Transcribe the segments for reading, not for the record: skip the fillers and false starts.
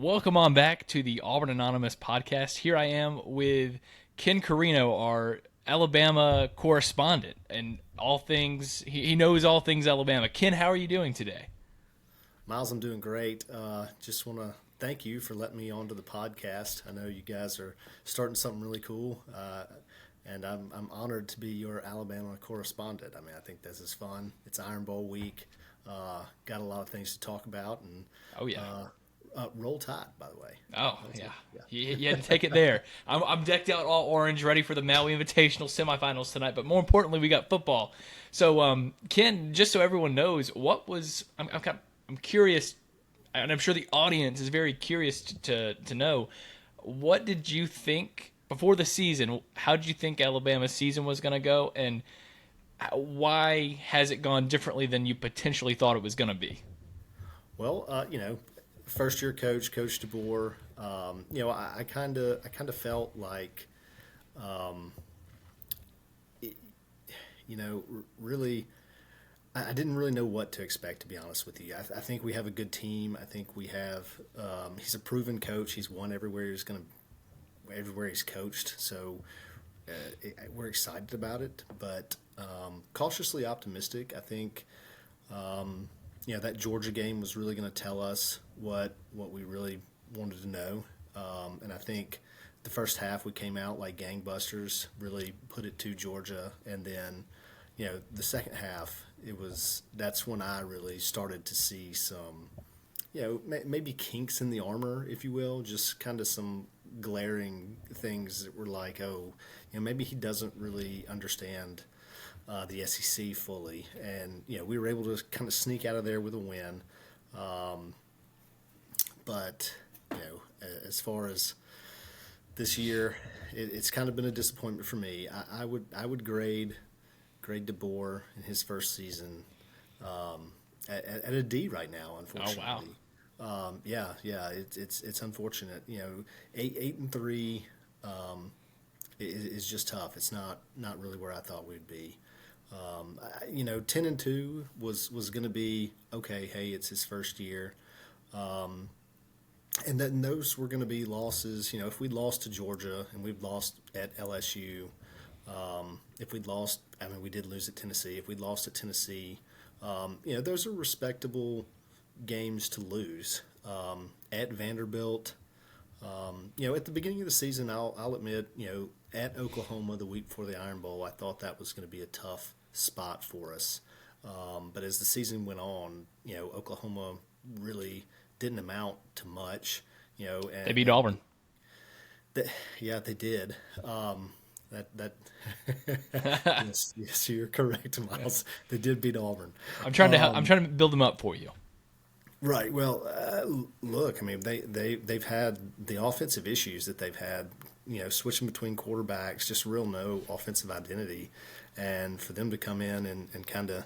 Welcome on back to the Auburn Anonymous podcast. Here I am with Ken Coreno, our Alabama correspondent, and all things he knows all things Alabama. Ken, how are you doing today? Miles, I'm doing great. Just want to thank you for letting me onto the podcast. I know you guys are starting something really cool, and I'm honored to be your Alabama correspondent. I mean, I think this is fun. It's Iron Bowl week. Got a lot of things to talk about, and Oh yeah. Roll Tide, by the way. Oh That's yeah. it. Yeah. You had to take it there. I'm decked out all orange, ready for the Maui Invitational semifinals tonight. But more importantly, we got football. So, Ken, just so everyone knows, what was I'm curious, and I'm sure the audience is very curious to know, what did you think before the season? How did you think Alabama's season was going to go, and why has it gone differently than you potentially thought it was going to be? Well, first year coach, Coach DeBoer. I kind of felt like, it- really, I didn't really know what to expect, to be honest with you. I think we have a good team. I think we have. He's a proven coach. He's won everywhere he's coached. So we're excited about it, but cautiously optimistic. I think that Georgia game was really going to tell us what we really wanted to know. And I think the first half we came out like gangbusters, really put it to Georgia, and then the second half that's when I really started to see some maybe kinks in the armor, if you will, just kind of some glaring things that were like, oh, maybe he doesn't really understand the SEC fully, and we were able to kind of sneak out of there with a win. But as far as this year, it's kind of been a disappointment for me. I would grade DeBoer in his first season at a D right now, Oh wow. unfortunately. Yeah, it's unfortunate. 8-3 is just tough. It's not really where I thought we'd be. 10-2 was going to be okay. Hey, it's his first year, and then those were going to be losses. If we'd lost to Georgia and we've lost at LSU, if we'd lost, I mean, we did lose at Tennessee. If we'd lost at Tennessee, those are respectable games to lose. At Vanderbilt, at the beginning of the season, I'll admit, at Oklahoma the week before the Iron Bowl, I thought that was going to be a tough spot for us. But as the season went on, Oklahoma really didn't amount to much. They beat And Auburn. yeah, they did. That yes, you're correct, Miles. They did beat Auburn. I'm trying to build them up for you. Right. Well, look, I mean, they've had the offensive issues that they've had, switching between quarterbacks, just real no offensive identity. And for them to come in and kind of,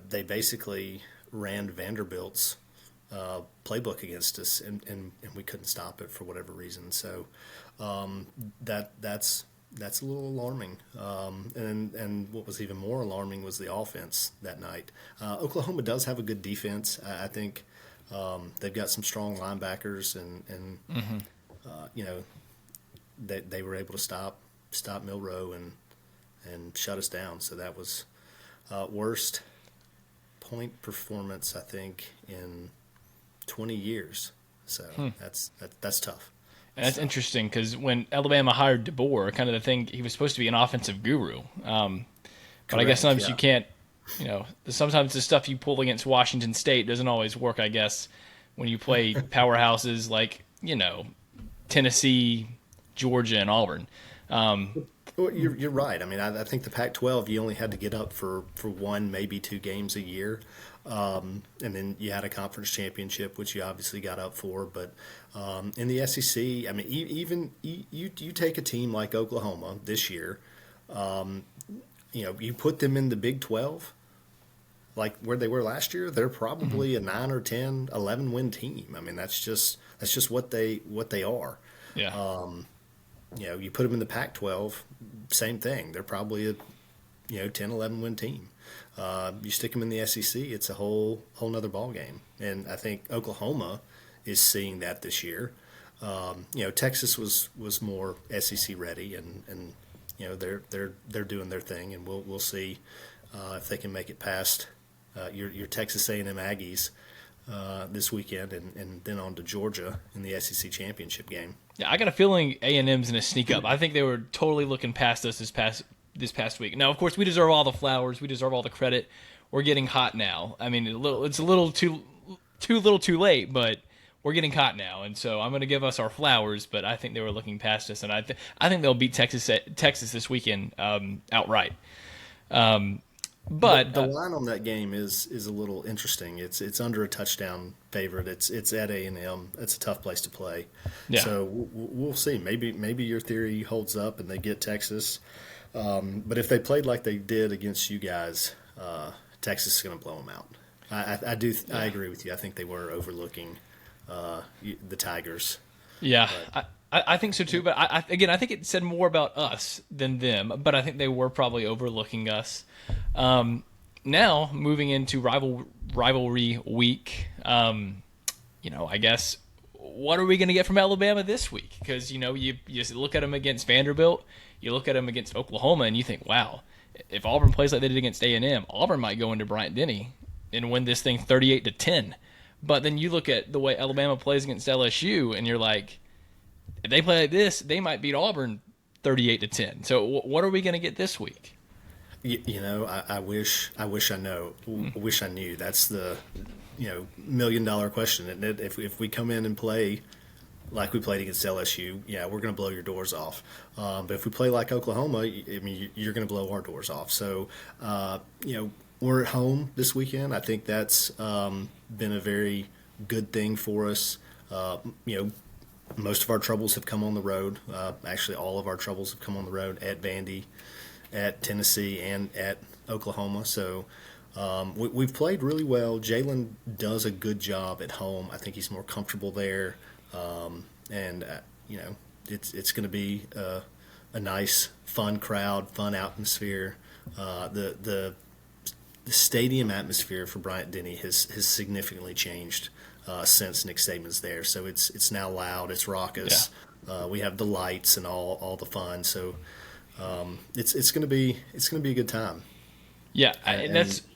they basically ran Vanderbilt's playbook against us, and we couldn't stop it for whatever reason. So that's a little alarming. And what was even more alarming was the offense that night. Oklahoma does have a good defense. I think they've got some strong linebackers, and they were able to stop Milrow and shut us down. So that was worst point performance, I think, in 20 years. So that's tough. And that's interesting because when Alabama hired DeBoer, kind of the thing, he was supposed to be an offensive guru. But I guess Correct. sometimes you Yeah. can't, sometimes the stuff you pull against Washington State doesn't always work, I guess, when you play powerhouses like, Tennessee, Georgia, and Auburn. Well, you're right. I mean, I think the Pac-12, you only had to get up for one, maybe two games a year, and then you had a conference championship, which you obviously got up for. But in the SEC, I mean, even you take a team like Oklahoma this year, you put them in the Big 12, like where they were last year, they're probably a 9 or 10, 11 win team. I mean, that's just what they are. Yeah. You put them in the Pac-12, same thing. They're probably a 10, 11 win team. You stick them in the SEC, it's a whole nother ball game. And I think Oklahoma is seeing that this year. Texas was more SEC ready, and they're doing their thing, and we'll see if they can make it past your Texas A&M Aggies this weekend, and then on to Georgia in the SEC championship game. Yeah, I got a feeling A&M's going to sneak up. I think they were totally looking past us this past week. Now, of course, we deserve all the flowers. We deserve all the credit. We're getting hot now. I mean, it's a little too late, but we're getting hot now, and so I'm going to give us our flowers. But I think they were looking past us, and I think they'll beat Texas this weekend outright. But the line on that game is a little interesting. It's under a touchdown favorite. It's at A&M. It's a tough place to play. Yeah. So we'll see. Maybe your theory holds up and they get Texas. But if they played like they did against you guys, Texas is going to blow them out. I agree with you. I think they were overlooking the Tigers. Yeah, I think so too. But I think it said more about us than them. But I think they were probably overlooking us. Now moving into rivalry week, I guess what are we going to get from Alabama this week? Because you just look at them against Vanderbilt, you look at them against Oklahoma, and you think, wow, if Auburn plays like they did against A&M, Auburn might go into Bryant-Denny and win this thing 38-10. But then you look at the way Alabama plays against LSU, and you're like, if they play like this, they might beat Auburn 38-10. So what are we going to get this week? I wish I wish I knew. That's the $1 million question. And if we come in and play like we played against LSU, we're going to blow your doors off. But if we play like Oklahoma, you're going to blow our doors off. So we're at home this weekend. I think that's been a very good thing for us. Most of our troubles have come on the road. Actually, all of our troubles have come on the road at Vandy, at Tennessee, and at Oklahoma. So we've played really well. Jalen does a good job at home. I think he's more comfortable there. It's going to be a nice, fun crowd, fun atmosphere. The stadium atmosphere for Bryant-Denny has significantly changed since Nick Saban's there. So it's now loud, it's raucous. Yeah. We have the lights and all the fun. So it's going to be a good time. Yeah,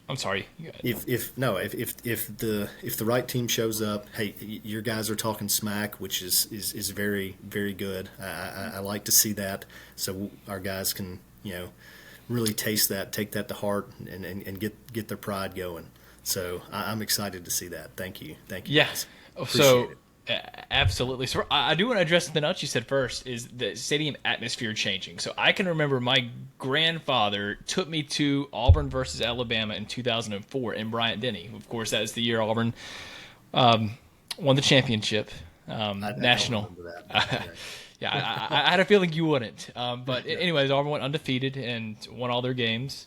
I'm sorry. If the right team shows up, hey, your guys are talking smack, which is very, very good. I like to see that, so our guys can really taste that, take that to heart, and get their pride going. So I'm excited to see that. Thank you. Yeah. Guys. So absolutely. So I do want to address something else you said first, is the stadium atmosphere changing. So I can remember my grandfather took me to Auburn versus Alabama in 2004 in Bryant-Denny. Of course, that is the year Auburn won the championship, national. I don't remember that. Yeah, I had a feeling you wouldn't. But anyways, Auburn went undefeated and won all their games.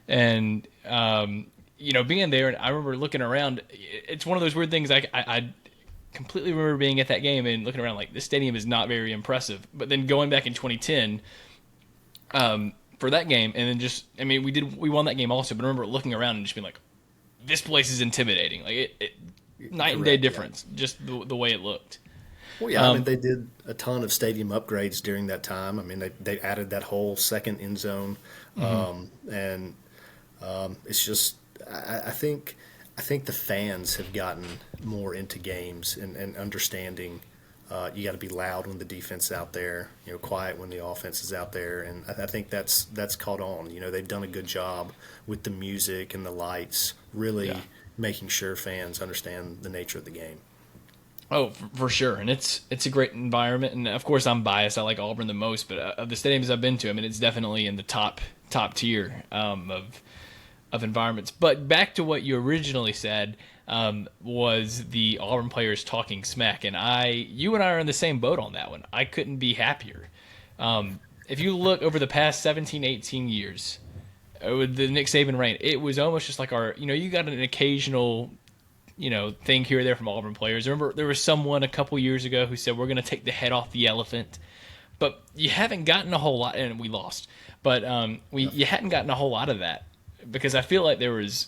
And, being there, and I remember looking around, it's one of those weird things. I completely remember being at that game and looking around like, this stadium is not very impressive. But then going back in 2010 for that game, and then we won that game also, but I remember looking around and just being like, this place is intimidating. Like, night and day difference, just the way it looked. Well, yeah, they did a ton of stadium upgrades during that time. I mean, they added that whole second end zone, and it's just I think the fans have gotten more into games and understanding. You got to be loud when the defense is out there, quiet when the offense is out there, and I think that's caught on. They've done a good job with the music and the lights, really making sure fans understand the nature of the game. Oh, for sure, and it's a great environment, and of course I'm biased. I like Auburn the most, but of the stadiums I've been to, it's definitely in the top tier of environments. But back to what you originally said, was the Auburn players talking smack, and you and I are in the same boat on that one. I couldn't be happier. If you look over the past 17, 18 years, with the Nick Saban reign, it was almost just like you got an occasional thing here or there from Auburn players. I remember there was someone a couple years ago who said, we're going to take the head off the elephant. But you haven't gotten a whole lot, and we lost. But you hadn't gotten a whole lot of that, because I feel like there was,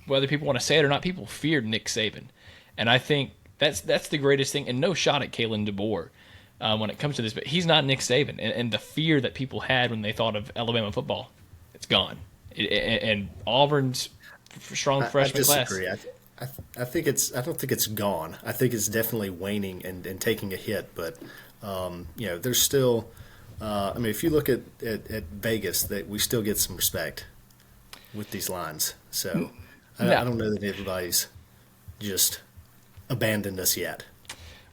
whether people want to say it or not, people feared Nick Saban. And I think That's the greatest thing, and no shot at Kalen DeBoer when it comes to this, but he's not Nick Saban, and the fear that people had when they thought of Alabama football, it's gone. And Auburn's strong freshman I class. disagree. I think it's. I don't think it's gone. I think it's definitely waning and taking a hit. But there's still. I mean, if you look at Vegas, that we still get some respect with these lines. So I don't know that everybody's just abandoned us yet.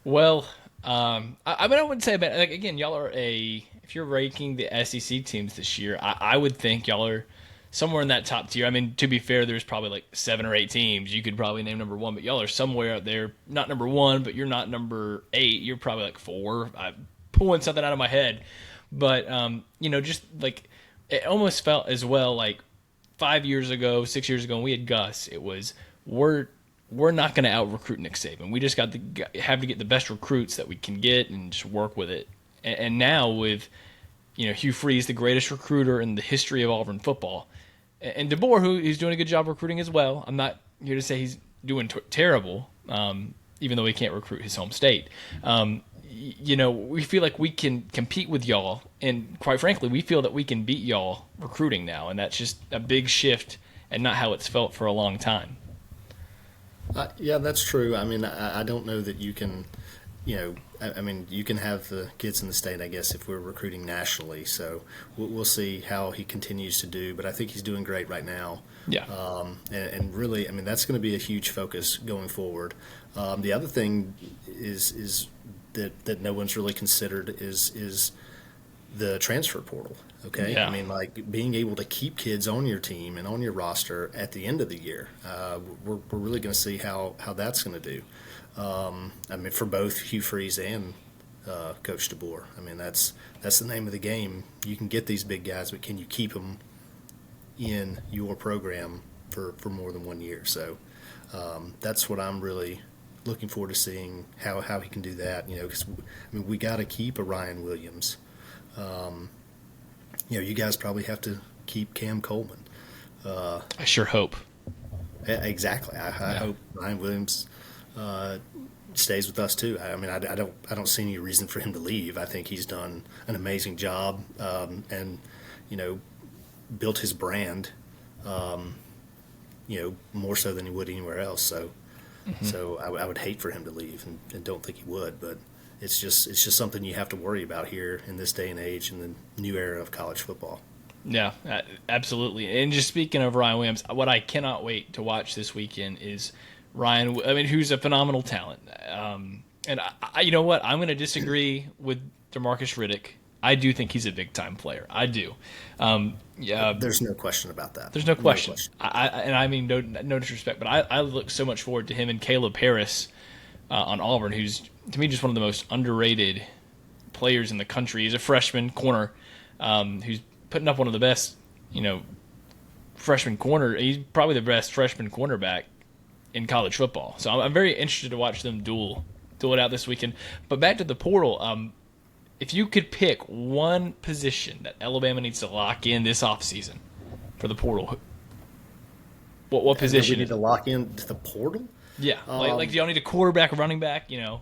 Well, I mean, I wouldn't say about like again, y'all are if you're ranking the SEC teams this year, I would think y'all are somewhere in that top tier. I mean, to be fair, there's probably like 7 or 8 teams you could probably name number 1, but y'all are somewhere out there, not number 1, but you're not number 8. You're probably like 4. I'm pulling something out of my head, but just like it almost felt as well like 5 years ago, 6 years ago, when we had Gus, it was we're not going to out recruit Nick Saban. We just have to get the best recruits that we can get and just work with it. And now with Hugh Freeze, the greatest recruiter in the history of Auburn football, and DeBoer, who's doing a good job recruiting as well. I'm not here to say he's doing terrible, even though he can't recruit his home state. We feel like we can compete with y'all, and quite frankly, we feel that we can beat y'all recruiting now, and that's just a big shift and not how it's felt for a long time. Yeah, that's true. I mean, I don't know that you can, I mean, you can have the kids in the state, I guess, if we're recruiting nationally. So we'll see how he continues to do. But I think he's doing great right now. Yeah. And really, I mean, that's going to be a huge focus going forward. The other thing is that no one's really considered is the transfer portal. Okay. Yeah. I mean, like being able to keep kids on your team and on your roster at the end of the year. We're really going to see how that's going to do. I mean, for both Hugh Freeze and Coach DeBoer. I mean, that's the name of the game. You can get these big guys, but can you keep them in your program for more than 1 year? So that's what I'm really looking forward to seeing how he can do that. Because we got to keep a Ryan Williams. You guys probably have to keep Cam Coleman. I sure hope. Exactly. I hope Ryan Williams stays with us too. I mean, I don't see any reason for him to leave. I think he's done an amazing job, and built his brand, more so than he would anywhere else. So, I would hate for him to leave, and don't think he would. But it's just something you have to worry about here in this day and age in the new era of college football. Yeah, absolutely. And just speaking of Ryan Williams, what I cannot wait to watch this weekend is Ryan. I mean, who's a phenomenal talent. And you know what? I'm going to disagree with DeMarcus Riddick. I do think he's a big time player. I do. There's no question about that. There's no question. I mean no disrespect, but I look so much forward to him and Caleb Harris on Auburn, who's to me just one of the most underrated players in the country. He's a freshman corner who's putting up one of the best, freshman corner. He's probably the best freshman cornerback in college football. So I'm very interested to watch them duel it out this weekend. But back to the portal, if you could pick one position that Alabama needs to lock in this offseason for the portal, what position? We need to lock in the portal? Yeah, like do y'all need a quarterback, a running back? I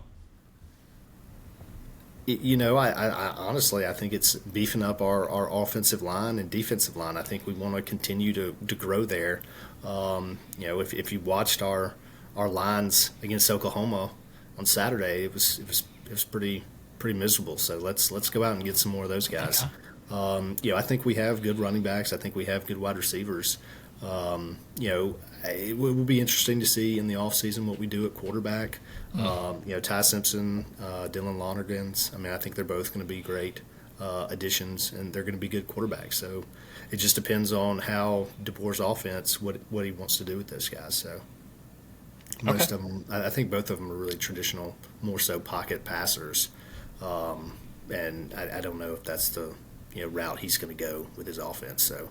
honestly, I think it's beefing up our offensive line and defensive line. I think we want to continue to grow there. If you watched our lines against Oklahoma on Saturday, it was pretty miserable. So let's go out and get some more of those guys. I think we have good running backs. I think we have good wide receivers. It will be interesting to see in the offseason what we do at quarterback. Ty Simpson, Dylan Lonergan's. I mean, I think they're both going to be great additions, and they're going to be good quarterbacks. So it just depends on how DeBoer's offense, what he wants to do with those guys. So most of them, I think both of them are really traditional, more so pocket passers. And I don't know if that's the route he's going to go with his offense. So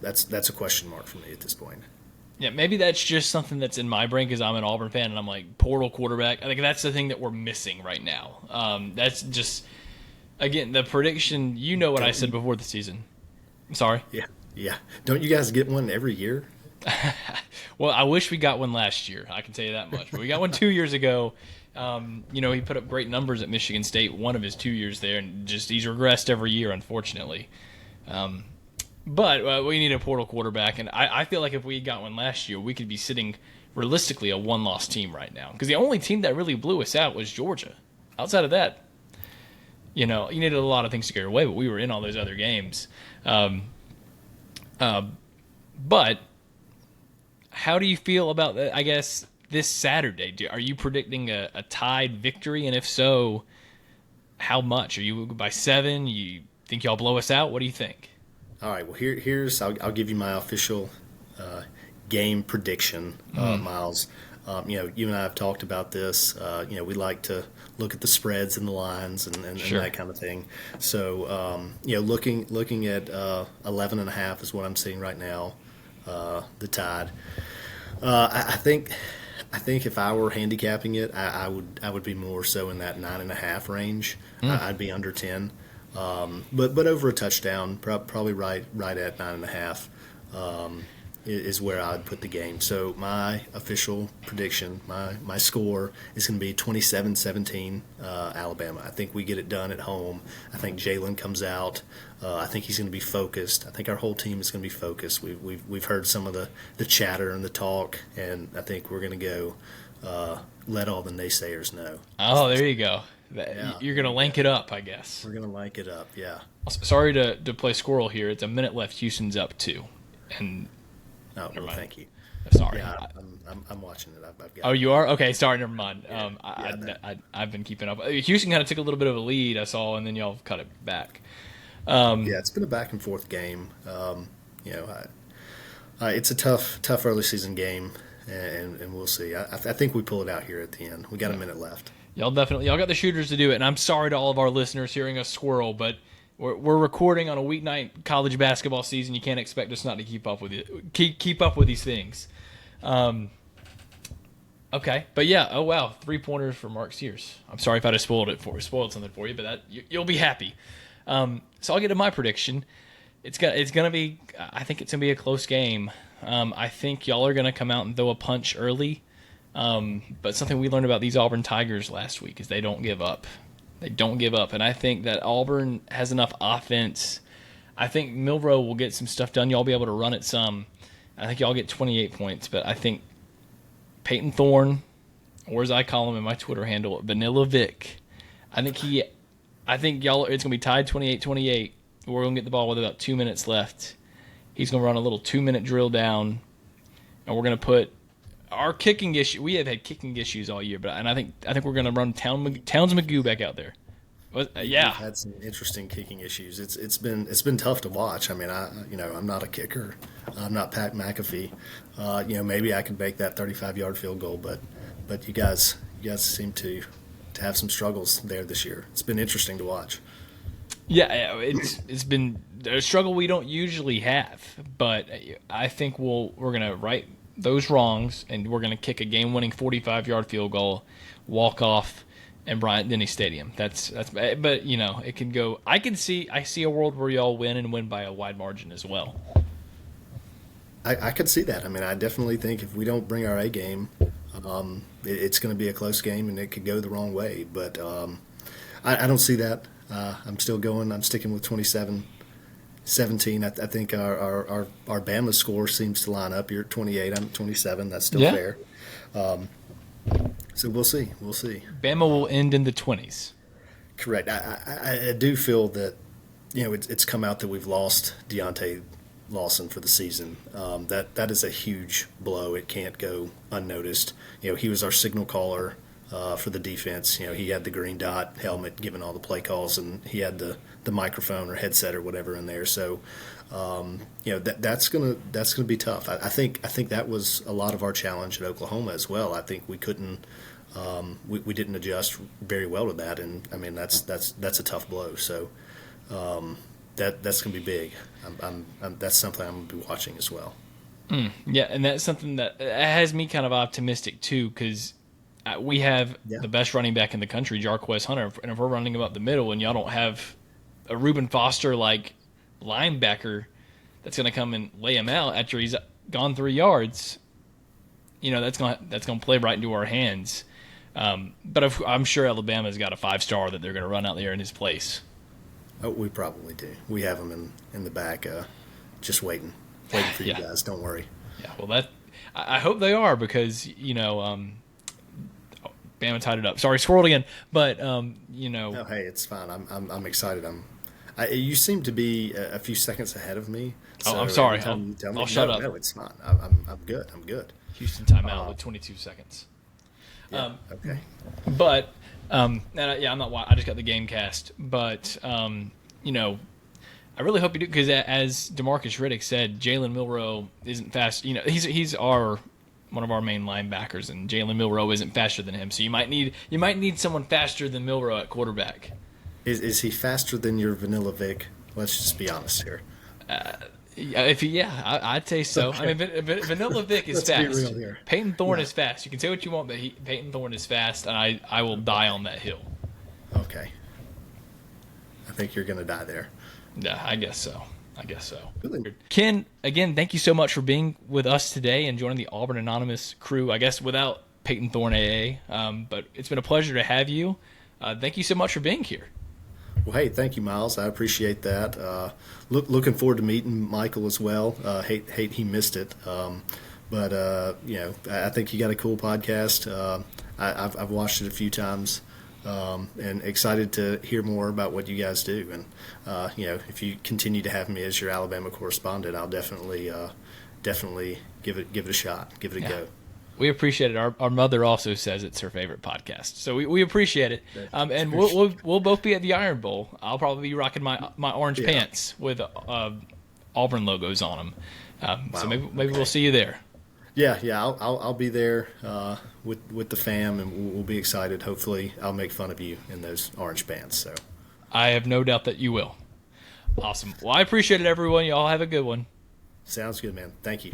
that's a question mark for me at this point. Yeah, maybe that's just something that's in my brain because I'm an Auburn fan and I'm like, portal quarterback. I think that's the thing that we're missing right now. That's just, again, the prediction. You know what I said before the season. I'm sorry. Yeah. Don't you guys get one every year? Well, I wish we got one last year. I can tell you that much. But we got one 2 years ago. He put up great numbers at Michigan State one of his 2 years there, and just he's regressed every year, unfortunately. But we need a portal quarterback, and I feel like if we got one last year, we could be sitting realistically a one-loss team right now. Because the only team that really blew us out was Georgia. Outside of that, you needed a lot of things to get your way, but we were in all those other games. But how do you feel about, I guess, this Saturday? Are you predicting a tied victory? And if so, how much? Are you by 7? You think y'all blow us out? What do you think? All right. Well, I'll give you my official game prediction, Miles. You and I have talked about this. We like to look at the spreads and the lines and Sure. that kind of thing. So, looking at 11.5 is what I'm seeing right now. The Tide. I think if I were handicapping it, I would be more so in that 9.5 range. I'd be under 10, but over a touchdown, probably right at 9.5. Is where I would put the game. So my official prediction, my score is going to be 27-17 Alabama. I think we get it done at home. I think Jalen comes out. I think he's going to be focused. I think our whole team is going to be focused. We've heard some of the chatter and the talk, and I think we're going to go let all the naysayers know. Oh, there you go. Yeah. You're going to link it up, I guess. We're going to link it up, yeah. Sorry to play squirrel here. It's a minute left. Houston's up 2. And Oh, never well, mind. thank you. Sorry. Yeah, I'm watching it. I've got Oh, you are? Okay, sorry, never mind. I've been keeping up. Houston kind of took a little bit of a lead, I saw, and then y'all cut it back. Yeah, it's been a back and forth game. It's a tough early season game, and we'll see. I think we pull it out here at the end. We got a minute left. Y'all got the shooters to do it, and I'm sorry to all of our listeners hearing us squirrel, but we're recording on a weeknight college basketball season. You can't expect us not to keep up with it. Keep up with these things. Okay, but yeah. Oh wow, 3-pointers for Mark Sears. I'm sorry if I just spoiled something for you, but you'll be happy. So I'll get to my prediction. It's gonna be. I think it's gonna be a close game. I think y'all are gonna come out and throw a punch early. But something we learned about these Auburn Tigers last week is they don't give up. They don't give up, and I think that Auburn has enough offense. I think Milroe will get some stuff done. Y'all be able to run it some. I think y'all get 28 points, but I think Peyton Thorne, or as I call him in my Twitter handle, Vanilla Vic. I think y'all. It's gonna be tied 28-28. We're gonna get the ball with about 2 minutes left. He's gonna run a little 2-minute drill down, and we're gonna put our kicking issue. We have had kicking issues all year, and I think we're gonna run Towns McGoo back out there. Yeah, We've had some interesting kicking issues. It's been tough to watch. I mean, I'm not a kicker. I'm not Pat McAfee. Maybe I could make that 35-yard field goal, but you guys seem to have some struggles there this year. It's been interesting to watch. Yeah, it's been a struggle we don't usually have, but I think we're gonna right those wrongs, and we're gonna kick a game-winning 45-yard field goal, walk off in Bryant-Denny Stadium. That's but it can go. I see a world where y'all win and win by a wide margin as well. I could see that. I mean, I definitely think if we don't bring our A game, it's going to be a close game and it could go the wrong way. But I don't see that. I'm still going. I'm sticking with 27-17. I think our Bama score seems to line up. You're at 28. I'm at 27. That's still fair. So we'll see. We'll see. Bama will end in the 20s. Correct. I do feel that it's come out that we've lost Deontay Lawson for the season. That is a huge blow. It can't go unnoticed. He was our signal caller for the defense. He had the green dot helmet giving all the play calls, and he had the microphone or headset or whatever in there. So that's gonna be tough. I think that was a lot of our challenge at Oklahoma as well. I think we couldn't we didn't adjust very well to that, and I mean that's a tough blow. So that's gonna be big. That's something I'm gonna be watching as well. Yeah, and that's something that has me kind of optimistic too, because we have the best running back in the country, Jarquez Hunter, and if we're running him up the middle, and y'all don't have a Reuben Foster like linebacker that's going to come and lay him out after he's gone 3 yards, that's gonna play right into our hands. But I'm sure Alabama's got a 5-star that they're going to run out there in his place. Oh, we probably do. We have him in the back, just waiting for you guys. Don't worry. Yeah, well, I hope they are because Bama tied it up. Sorry, squirreled again, but Oh, hey, it's fine. I'm excited. You seem to be a few seconds ahead of me. So I'm sorry. every time you tell me, I'll shut up. No, it's fine. I'm good. I'm good. Houston timeout with 22 seconds. Yeah, okay. But I'm not. I just got the game cast, but I really hope you do because as DeMarcus Riddick said, Jalen Milroe isn't fast. He's one of our main linebackers, and Jalen Milroe isn't faster than him. So you might need someone faster than Milroe at quarterback. Is he faster than your Vanilla Vic? Let's just be honest here. I'd say so. Okay. I mean, Vanilla Vic is Let's fast. be real here. Peyton Thorne is fast. You can say what you want, but Peyton Thorne is fast, and I will die on that hill. Okay. I think you're going to die there. Yeah, I guess so. Really? Ken, again, thank you so much for being with us today and joining the Auburn Anonymous crew. I guess without Peyton Thorne AA, but it's been a pleasure to have you. Thank you so much for being here. Well, hey, thank you, Miles. I appreciate that. Looking forward to meeting Michael as well. Hate he missed it, but I think you got a cool podcast. I've watched it a few times, and excited to hear more about what you guys do. And if you continue to have me as your Alabama correspondent, I'll definitely give it a shot, give it a go. We appreciate it. Our mother also says it's her favorite podcast, so we appreciate it. And we'll both be at the Iron Bowl. I'll probably be rocking my orange pants with Auburn logos on them. Wow. So maybe we'll see you there. Yeah. I'll be there with the fam, and we'll be excited. Hopefully, I'll make fun of you in those orange pants. So I have no doubt that you will. Awesome. Well, I appreciate it, everyone. Y'all have a good one. Sounds good, man. Thank you.